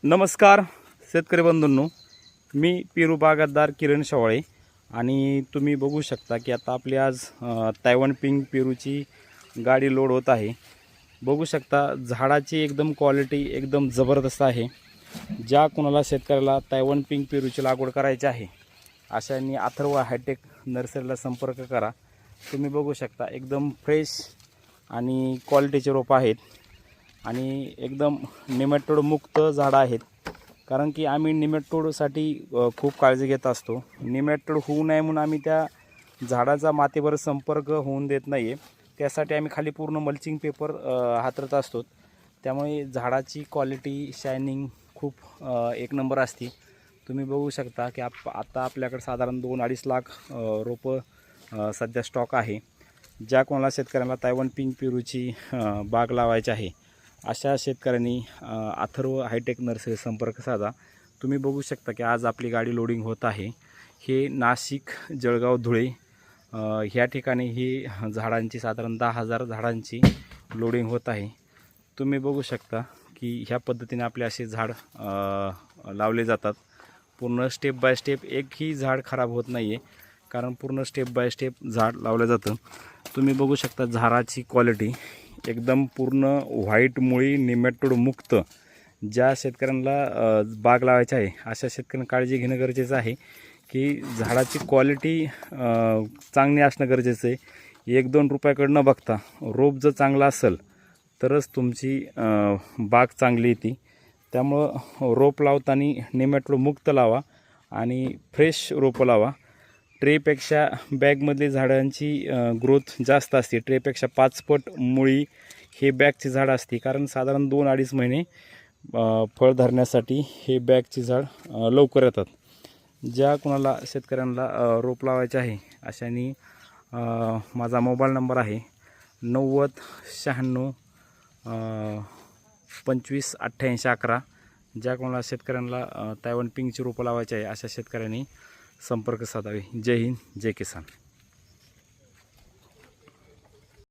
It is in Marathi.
नमस्कार शेतकरी बंधूंनो, मी पेरू बागायतदार किरण शेवाळे आणि तुम्ही बघू शकता की आता आपली आज तायवान पिंक पेरूची गाडी लोड होत आहे। बघू शकता झाडाची एकदम क्वालिटी एकदम जबरदस्त आहे। ज्या कोणाला शेतकऱ्याला तायवान पिंक पेरूची लागवड करायची आहे अशांनी अथर्व हायटेक नर्सरीला संपर्क करा। तुम्ही बघू शकता एकदम फ्रेश आणि क्वालिटीचे रोप आहेत आणि एकदम निमेटोड मुक्त झाडं आहेत। कारण की आम्ही निमेटोडसाठी खूप काळजी घेत असतो। निमेटोड होऊ नये म्हणून आम्ही त्या झाडाचा मातीवर संपर्क होऊन देत नाही आहे। त्यासाठी आम्ही खाली पूर्ण मल्चिंग पेपर हातरत असतो। त्यामुळे झाडाची क्वालिटी शायनिंग खूप एक नंबर असते। तुम्ही बघू शकता की आता आपल्याकडे साधारण 2-2.5 लाख रोपं सध्या स्टॉक आहे। ज्या कोणाला शेतकऱ्यांना तायवान पिंक पेरूची बाग लावायची आहे अशा शेतकऱ्यांनी अथर्व हायटेक नर्सरी संपर्क साधा। तुम्ही बघू शकता की आज आपली गाडी लोडिंग होत आहे। हे नाशिक, जळगाव, धुळे ह्या ठिकाणी ही झाडांची साधारण 10,000 झाडांची लोडिंग होत आहे। तुम्ही बघू शकता की ह्या पद्धतीने आपले असे झाड लावले जातात। पूर्ण स्टेप बाय स्टेप एकही झाड खराब होत नाही आहे, कारण पूर्ण स्टेप बाय स्टेप झाड लावलं जातं। तुम्ही बघू शकता झाडाची क्वालिटी एकदम पूर्ण व्हाईट मुळी निमेटोड मुक्त। ज्या शेतकऱ्यांना बाग लावायची आहे अशा शेतकऱ्यांना काळजी घेणं गरजेचं आहे की झाडाची क्वालिटी चांगली असणं गरजेचं आहे। 1-2 रुपयाकडे न बघता रोप जर चांगला असेल तरच तुमची बाग चांगली येते। त्यामुळं रोप लावताना निमेटोड मुक्त लावा आणि फ्रेश रोपं लावा। ट्रेपेक्षा बॅगमधली झाडांची ग्रोथ जास्त असते। ट्रेपेक्षा 5 पट मुळी हे बॅगची झाड असते, कारण साधारण 2-2.5 महिने फळ धरण्यासाठी हे बॅगची झाड लवकर येतात। ज्या कोणाला शेतकऱ्यांना रोप लावायचे आहे अशांनी माझा मोबाईल नंबर आहे 90 96 25 88 11। ज्या कोणाला शेतकऱ्यांना तायवान पिंकची रोपं लावायची आहे अशा शेतकऱ्यांनी संपर्क साधावे। जय हिंद, जय किसान।